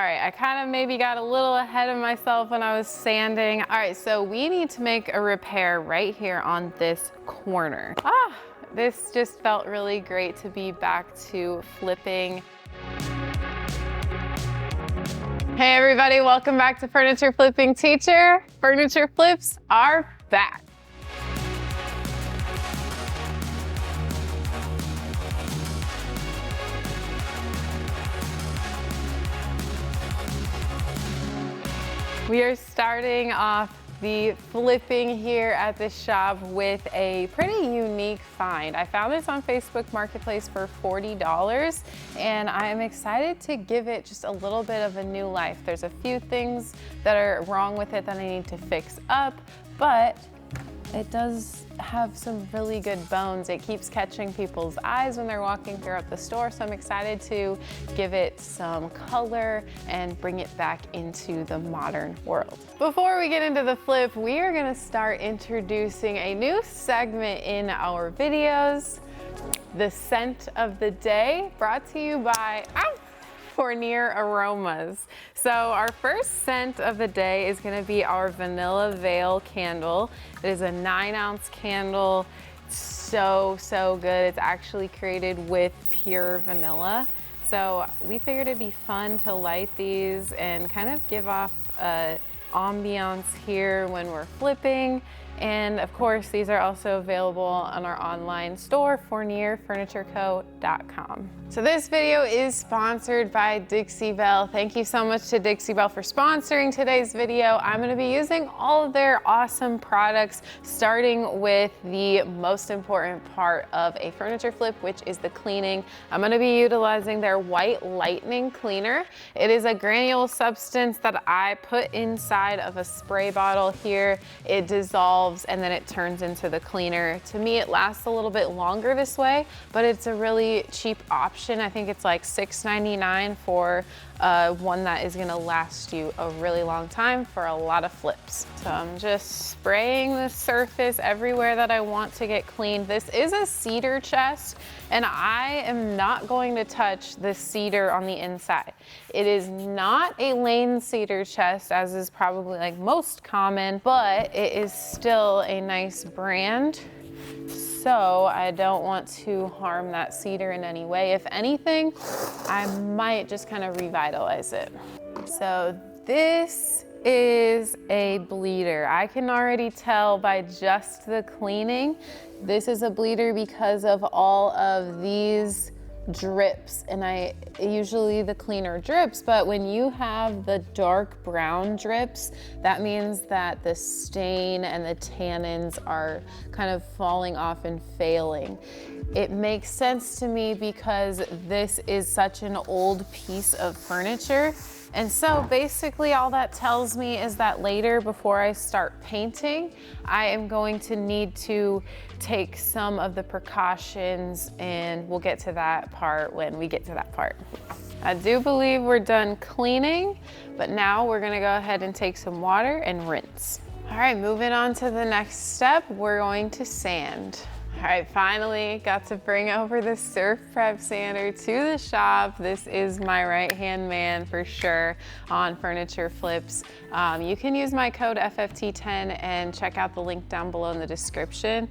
right, I kind of maybe got a little ahead of myself when I was sanding. All right, so we need to make a repair right here on this corner. This just felt really great to be back to flipping. Hey everybody, welcome back to Furniture Flipping Teacher. Furniture flips are back. We are starting off the flipping here at the shop with a pretty unique find. I found this on Facebook Marketplace for $40 and I am excited to give it just a little bit of a new life. There's a few things that are wrong with it that I need to fix up, but it does have some really good bones. It keeps catching people's eyes when they're walking throughout the store, so I'm excited to give it some color and bring it back into the modern world. Before we get into the flip, we are gonna start introducing a new segment in our videos, the scent of the day, brought to you by Fournier Aromas. So our first scent of the day is gonna be our Vanilla Veil candle. It is a 9-ounce candle. So good. It's actually created with pure vanilla. So we figured it'd be fun to light these and kind of give off a ambiance here when we're flipping. And of course, these are also available on our online store, FournierFurnitureCo.com. So this video is sponsored by Dixie Belle. Thank you so much to Dixie Belle for sponsoring today's video. I'm gonna be using all of their awesome products, starting with the most important part of a furniture flip, which is the cleaning. I'm gonna be utilizing their White Lightning Cleaner. It is a granule substance that I put inside of a spray bottle here. It dissolves and then it turns into the cleaner. To me, it lasts a little bit longer this way, but it's a really cheap option. I think it's like $6.99 for one that is gonna last you a really long time for a lot of flips. So I'm just spraying the surface everywhere that I want to get cleaned. This is a cedar chest, and I am not going to touch the cedar on the inside. It is not a lane cedar chest, as is probably like most common, but it is still a nice brand. So I don't want to harm that cedar in any way. If anything, I might just kind of revitalize it. So this is a bleeder. I can already tell by just the cleaning. This is a bleeder because of all of these drips, and usually the cleaner drips, but when you have the dark brown drips, that means that the stain and the tannins are kind of falling off and failing. It makes sense to me because this is such an old piece of furniture. And so basically all that tells me is that later, before I start painting, I am going to need to take some of the precautions, and we'll get to that part when we get to that part. I do believe we're done cleaning, but now we're gonna go ahead and take some water and rinse. All right, moving on to the next step, we're going to sand. All right, finally got to bring over the Surf Prep sander to the shop. This is my right-hand man for sure on furniture flips. You can use my code FFT10 and check out the link down below in the description.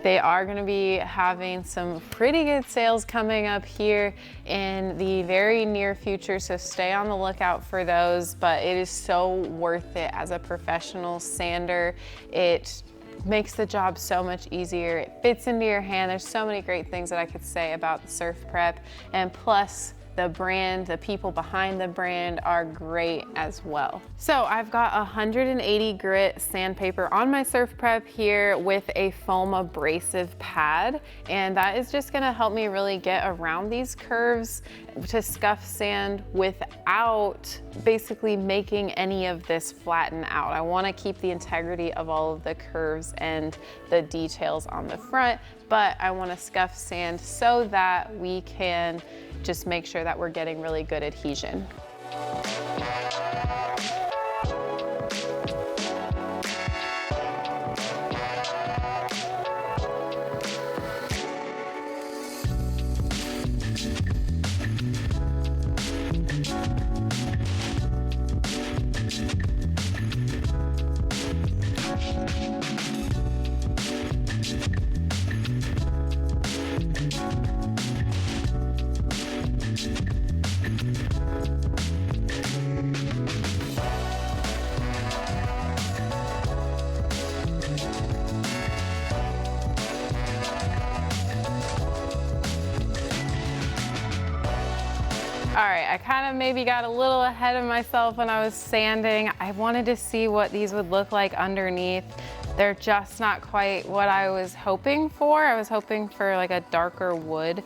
They are gonna be having some pretty good sales coming up here in the very near future, so stay on the lookout for those, but it is so worth it as a professional sander. It makes the job so much easier. It fits into your hand. There's so many great things that I could say about the Surf Prep, and plus the brand, the people behind the brand are great as well. So I've got 180 grit sandpaper on my Surf Prep here with a foam abrasive pad, and that is just gonna help me really get around these curves to scuff sand without basically making any of this flatten out. I wanna keep the integrity of all of the curves and the details on the front, but I wanna scuff sand so that we can just make sure that we're getting really good adhesion. I kind of maybe got a little ahead of myself when I was sanding. I wanted to see what these would look like underneath. They're just not quite what I was hoping for. I was hoping for like a darker wood.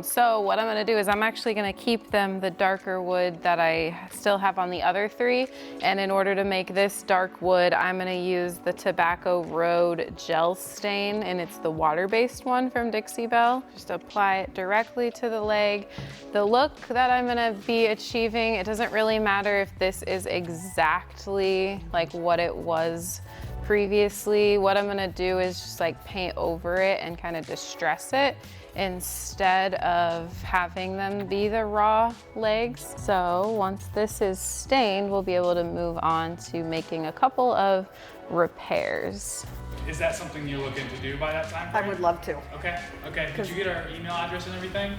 So what I'm gonna do is I'm actually gonna keep them the darker wood that I still have on the other three. And in order to make this dark wood, I'm gonna use the Tobacco Road gel stain, and it's the water-based one from Dixie Belle. Just apply it directly to the leg. The look that I'm gonna be achieving, it doesn't really matter if this is exactly like what it was previously. What I'm gonna do is just like paint over it and kind of distress it instead of having them be the raw legs. So once this is stained, we'll be able to move on to making a couple of repairs. Is that something you're looking to do by that time frame? I would love to. Okay, okay. Did you get our email address and everything?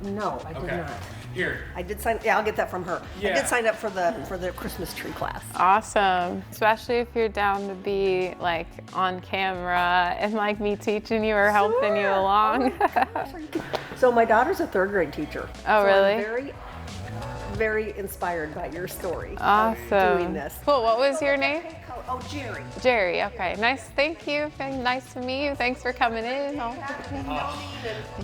No, I did not. Here. I did sign, yeah, I'll get that from her. Yeah. I did sign up for the Christmas tree class. Awesome, especially if you're down to be like on camera and like me teaching you or helping you along. So my daughter's a third grade teacher. Oh, so really? I'm very, very inspired by your story. Awesome. Of doing this. Cool, what was your name? Oh, Jerry. Jerry, okay. Nice, thank you. Nice to meet you. Thanks for coming in.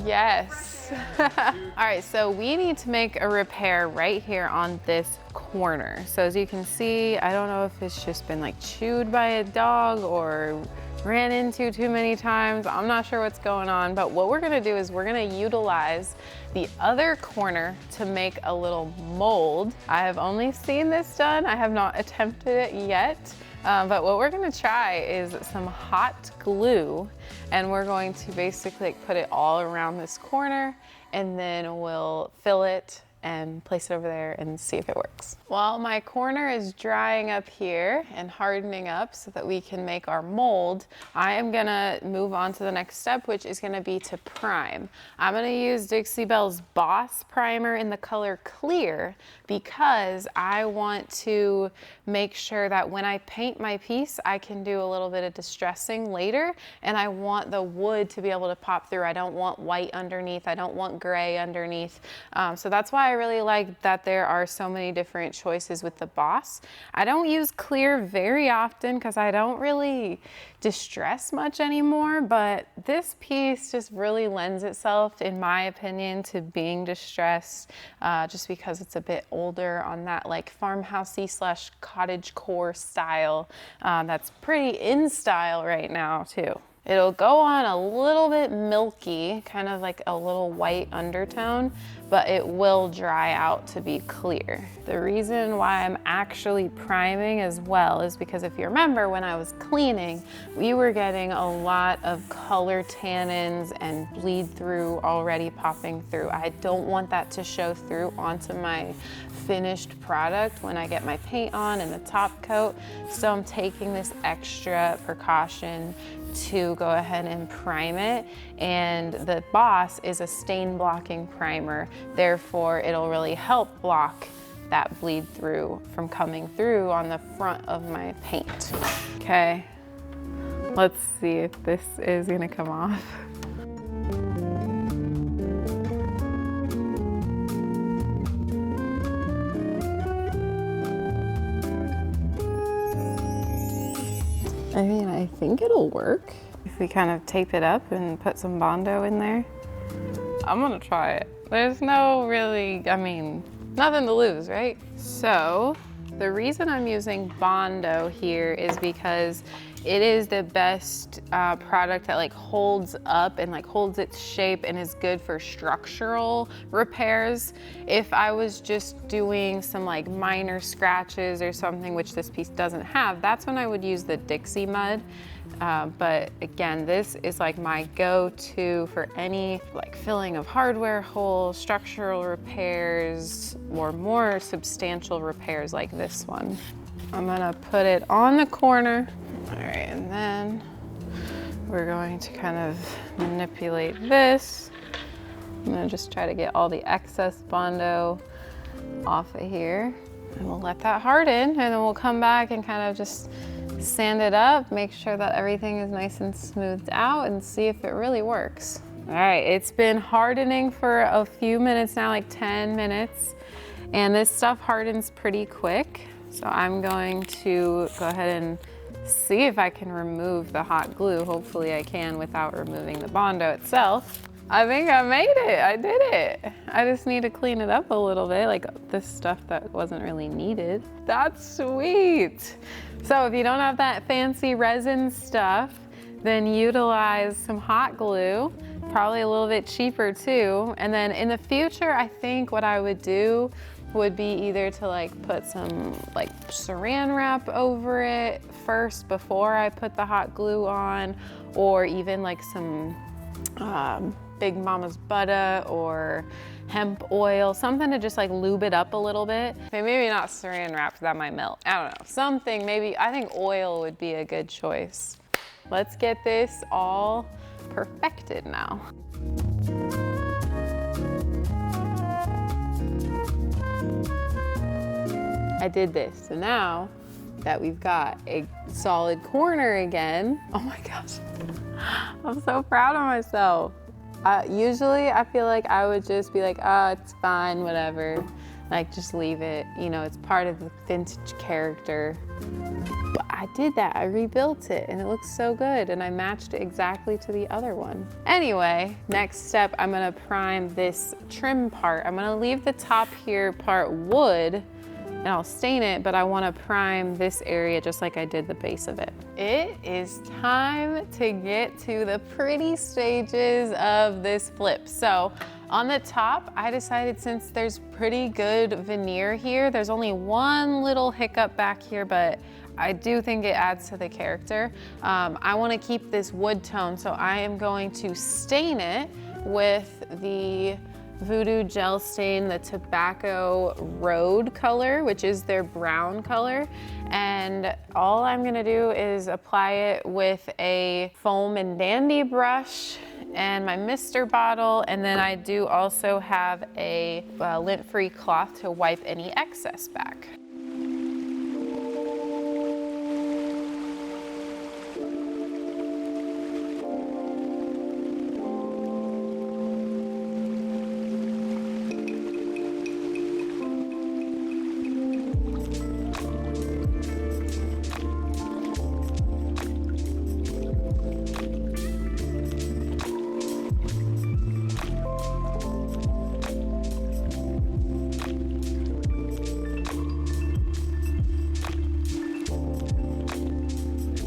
Yes. All right, so we need to make a repair right here on this corner. So as you can see, I don't know if it's just been like chewed by a dog or ran into too many times. I'm not sure what's going on, but what we're gonna do is we're gonna utilize the other corner to make a little mold. I have only seen this done. I have not attempted it yet. But what we're gonna try is some hot glue, and we're going to basically put it all around this corner, and then we'll fill it and place it over there and see if it works. While my corner is drying up here and hardening up so that we can make our mold, I am gonna move on to the next step, which is gonna be to prime. I'm gonna use Dixie Belle's Boss Primer in the color Clear because I want to make sure that when I paint my piece, I can do a little bit of distressing later, and I want the wood to be able to pop through. I don't want white underneath, I don't want gray underneath. So that's why I really like that there are so many different choices with the Boss. I don't use clear very often because I don't really distress much anymore, but this piece just really lends itself, in my opinion, to being distressed just because it's a bit older on that like farmhousey / cottage core style that's pretty in style right now too. It'll go on a little bit milky, kind of like a little white undertone, but it will dry out to be clear. The reason why I'm actually priming as well is because if you remember when I was cleaning, we were getting a lot of color tannins and bleed through already popping through. I don't want that to show through onto my finished product when I get my paint on and the top coat. So I'm taking this extra precaution to go ahead and prime it, and the Boss is a stain blocking primer, therefore it'll really help block that bleed through from coming through on the front of my paint. Okay, let's see if this is gonna come off. I mean, I think it'll work if we kind of tape it up and put some Bondo in there. I'm gonna try it. There's no really, I mean, nothing to lose, right? So the reason I'm using Bondo here is because it is the best product that like holds up and like holds its shape and is good for structural repairs. If I was just doing some like minor scratches or something, which this piece doesn't have, that's when I would use the Dixie mud. But again, this is like my go-to for any like filling of hardware holes, structural repairs, or more substantial repairs like this one. I'm gonna put it on the corner. All right, and then we're going to kind of manipulate this. I'm gonna just try to get all the excess Bondo off of here. And we'll let that harden, and then we'll come back and kind of just sand it up, make sure that everything is nice and smoothed out, and see if it really works. All right, it's been hardening for a few minutes now, like 10 minutes. And this stuff hardens pretty quick. So I'm going to go ahead and see if I can remove the hot glue. Hopefully I can without removing the Bondo itself. I think I made it, I did it. I just need to clean it up a little bit, like this stuff that wasn't really needed. That's sweet. So if you don't have that fancy resin stuff, then utilize some hot glue, probably a little bit cheaper too. And then in the future, I think what I would do would be either to like put some like saran wrap over it first before I put the hot glue on, or even like some Big Mama's butter or hemp oil, something to just like lube it up a little bit. Maybe not saran wrap, that might melt. I don't know, something maybe, I think oil would be a good choice. Let's get this all perfected now. I did this, so now that we've got a solid corner again, oh my gosh, I'm so proud of myself. Usually I feel like I would just be like, oh, it's fine, whatever. Like just leave it, you know, it's part of the vintage character. But I did that, I rebuilt it and it looks so good and I matched it exactly to the other one. Anyway, next step, I'm gonna prime this trim part. I'm gonna leave the top here part wood and I'll stain it, but I wanna prime this area just like I did the base of it. It is time to get to the pretty stages of this flip. So on the top, I decided since there's pretty good veneer here, there's only one little hiccup back here, but I do think it adds to the character. I wanna keep this wood tone, so I am going to stain it with the Voodoo Gel Stain, the Tobacco Road color, which is their brown color. And all I'm gonna do is apply it with a foam and dandy brush and my mister bottle. And then I do also have a lint-free cloth to wipe any excess back.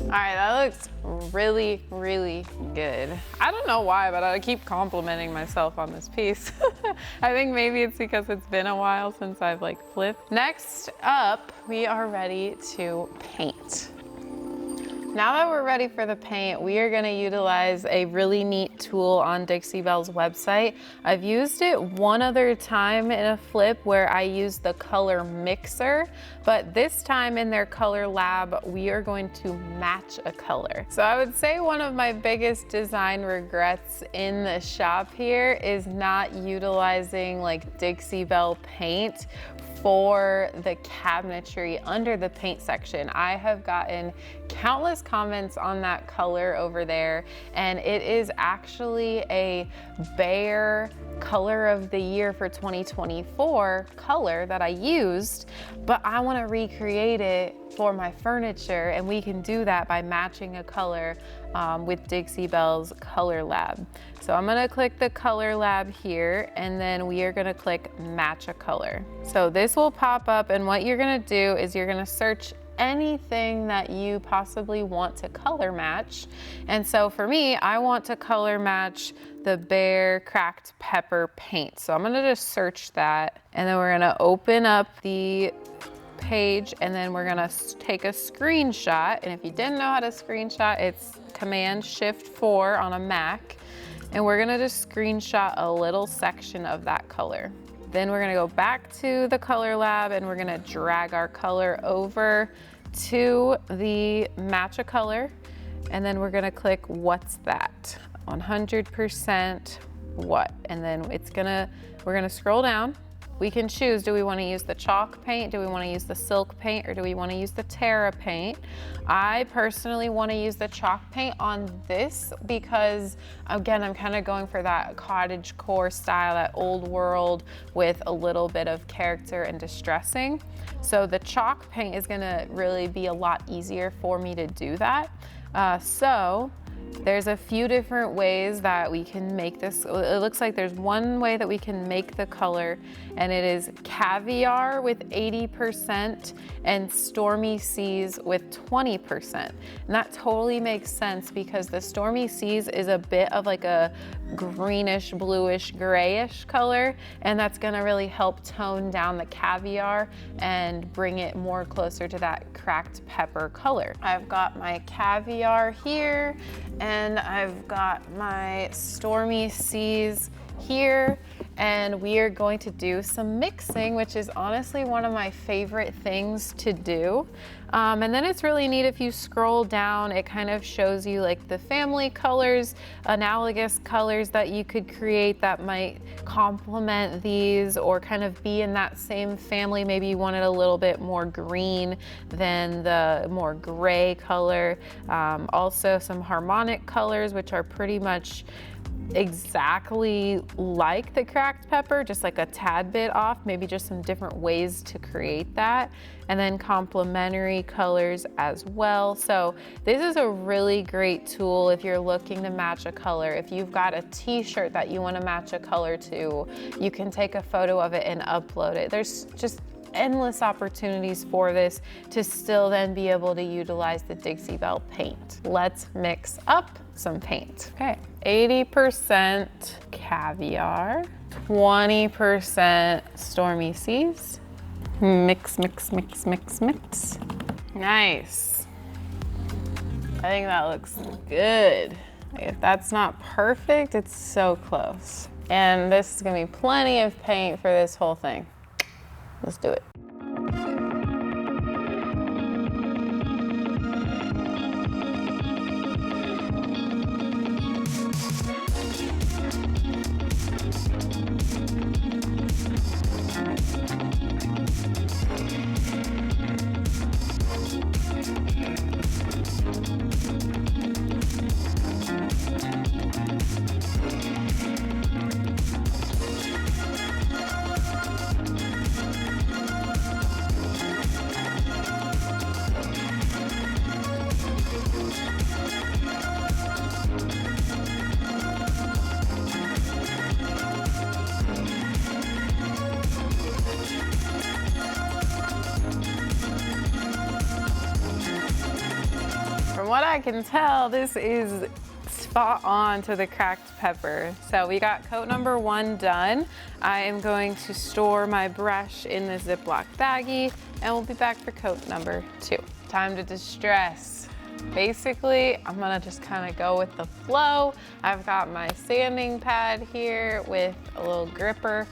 All right, that looks really, really good. I don't know why, but I keep complimenting myself on this piece. I think maybe it's because it's been a while since I've like flipped. Next up, we are ready to paint. Now that we're ready for the paint, we are gonna utilize a really neat tool on Dixie Belle's website. I've used it one other time in a flip where I used the color mixer, but this time in their color lab, we are going to match a color. So I would say one of my biggest design regrets in the shop here is not utilizing like Dixie Belle paint for the cabinetry under the paint section. I have gotten countless comments on that color over there, and it is actually a Bear color of the year for 2024 color that I used, but I want to recreate it for my furniture, and we can do that by matching a color with Dixie Belle's Color Lab. So I'm gonna click the Color Lab here, and then we are gonna click Match a Color. So this will pop up, and what you're gonna do is you're gonna search anything that you possibly want to color match. And so for me, I want to color match the Bear Cracked Pepper paint. So I'm gonna just search that, and then we're gonna open up the page, and then we're gonna take a screenshot. And if you didn't know how to screenshot, it's Command-Shift-4 on a Mac. And we're gonna just screenshot a little section of that color. Then we're gonna go back to the Color Lab, and we're gonna drag our color over to the Match a Color. And then we're gonna click What's That? 100% what? And then we're gonna scroll down. we can choose, do we want to use the chalk paint, do we want to use the silk paint, or do we want to use the Terra paint? I personally want to use the chalk paint on this because, again, I'm kind of going for that cottage core style, that old world with a little bit of character and distressing. So the chalk paint is going to really be a lot easier for me to do that. So there's a few different ways that we can make this. It looks like there's one way that we can make the color, and it is caviar with 80% and stormy seas with 20%. And that totally makes sense because the stormy seas is a bit of like a greenish, bluish, grayish color, and that's gonna really help tone down the caviar and bring it more closer to that cracked pepper color. I've got my caviar here, and I've got my stormy seas here, and we are going to do some mixing, which is honestly one of my favorite things to do. And then it's really neat if you scroll down, it kind of shows you like the family colors, analogous colors that you could create that might complement these or kind of be in that same family. Maybe you wanted a little bit more green than the more gray color. Also some harmonic colors, which are pretty much exactly like the cracked pepper, just like a tad bit off, maybe just some different ways to create that. And then complementary colors as well. So this is a really great tool if you're looking to match a color. If you've got a t-shirt that you want to match a color to, you can take a photo of it and upload it. There's just endless opportunities for this to still then be able to utilize the Dixie Belle paint. Let's mix up some paint. Okay, 80% caviar, 20% stormy seas. Mix, mix, mix, mix, mix. Nice. I think that looks good. If that's not perfect, it's so close. And this is gonna be plenty of paint for this whole thing. Let's do it. From what I can tell, this is spot on to the cracked pepper. So we got coat number 1 done. I am going to store my brush in the Ziploc baggie, and we'll be back for coat number 2. Time to distress. Basically, I'm gonna just kind of go with the flow. I've got my sanding pad here with a little gripper.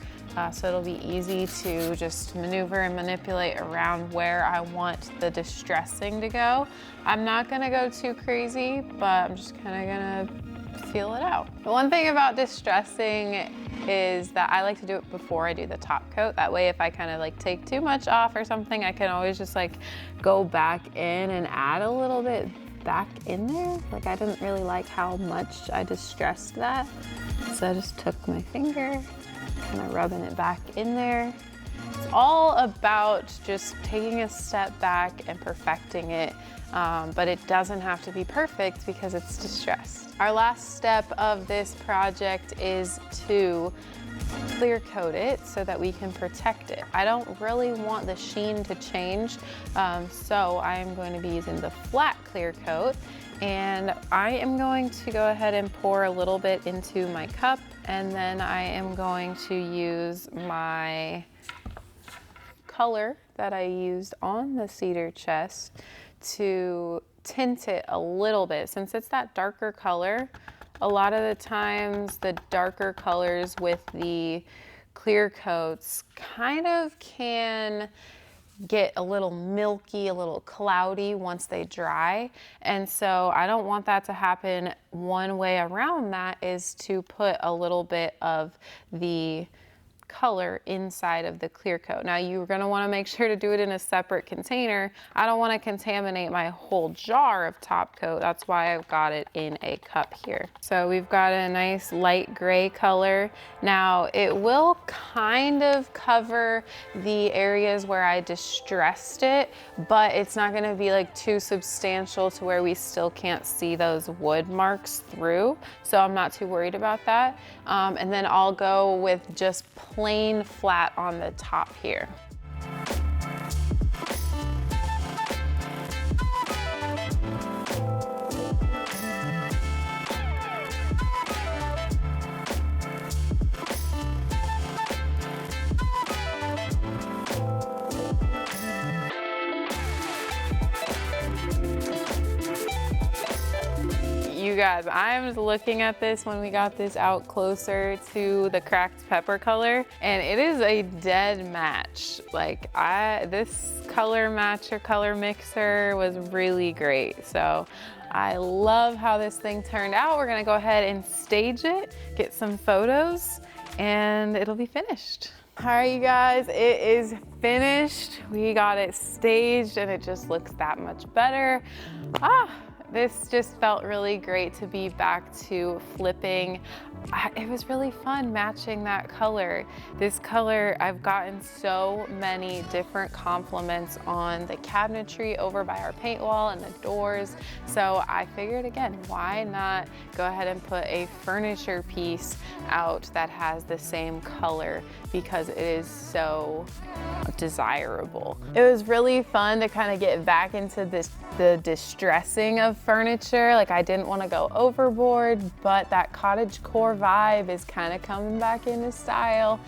So it'll be easy to just maneuver and manipulate around where I want the distressing to go. I'm not gonna go too crazy, but I'm just kind of gonna feel it out. The one thing about distressing is that I like to do it before I do the top coat. That way, if I kind of like take too much off or something, I can always just like go back in and add a little bit back in there. Like I didn't really like how much I distressed that. So I just took my finger, kind of rubbing it back in there. It's all about just taking a step back and perfecting it, but it doesn't have to be perfect because it's distressed. Our last step of this project is to clear coat it so that we can protect it. I don't really want the sheen to change, so I am going to be using the flat clear coat, and I am going to go ahead and pour a little bit into my cup, and then I am going to use my color that I used on the cedar chest to tint it a little bit. Since it's that darker color, a lot of the times the darker colors with the clear coats kind of can get a little milky, a little cloudy once they dry. And so I don't want that to happen. One way around that is to put a little bit of the color inside of the clear coat. Now you're gonna wanna make sure to do it in a separate container. I don't wanna contaminate my whole jar of top coat. That's why I've got it in a cup here. So we've got a nice light gray color. Now it will kind of cover the areas where I distressed it, but it's not gonna be like too substantial to where we still can't see those wood marks through. So I'm not too worried about that. And then I'll go with just plain flat on the top here. You guys, I was looking at this when we got this out closer to the cracked pepper color, and it is a dead match. Like this color match or color mixer was really great. So I love how this thing turned out. We're gonna go ahead and stage it, get some photos, and it'll be finished. All right, you guys, it is finished. We got it staged and it just looks that much better. This just felt really great to be back to flipping. It was really fun matching that color. This color, I've gotten so many different compliments on the cabinetry over by our paint wall and the doors. So I figured, again, why not go ahead and put a furniture piece out that has the same color, because it is so desirable. It was really fun to kind of get back into the distressing of furniture. Like, I didn't want to go overboard, but that cottage core vibe is kind of coming back into style.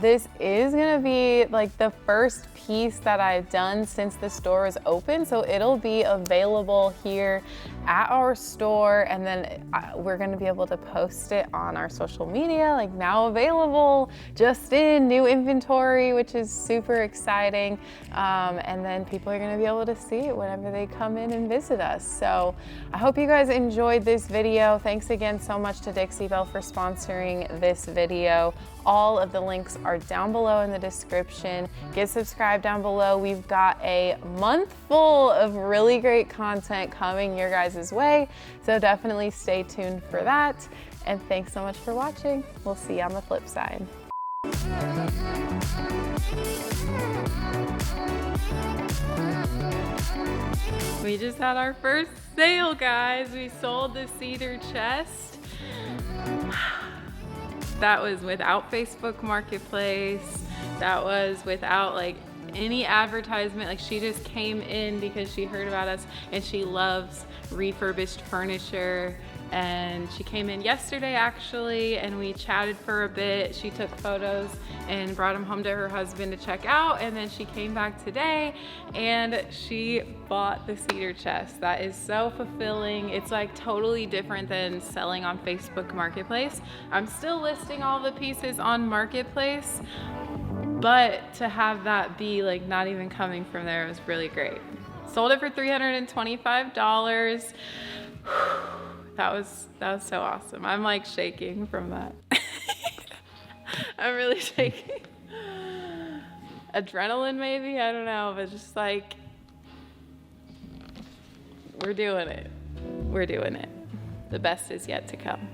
This is gonna be like the first piece that I've done since the store is open, so it'll be available here at our store, and then we're gonna be able to post it on our social media, like now available, just in new inventory, which is super exciting. And then people are gonna be able to see it whenever they come in and visit us. So I hope you guys enjoyed this video. Thanks again so much to Dixie Belle for sponsoring this video. All of the links are down below in the description. Get subscribed down below. We've got a month full of really great content coming your guys' way, so definitely stay tuned for that. And thanks so much for watching. We'll see you on the flip side. We just had our first sale, guys. We sold the cedar chest. That was without Facebook Marketplace. That was without like any advertisement. Like, she just came in because she heard about us and she loves refurbished furniture. And she came in yesterday actually, and we chatted for a bit. She took photos and brought them home to her husband to check out, and then she came back today and she bought the cedar chest. That is so fulfilling. It's like totally different than selling on Facebook Marketplace. I'm still listing all the pieces on Marketplace, but to have that be like not even coming from there was really great. Sold it for $325. That was so awesome. I'm like shaking from that. I'm really shaking. Adrenaline maybe, I don't know, but just like, we're doing it. We're doing it. The best is yet to come.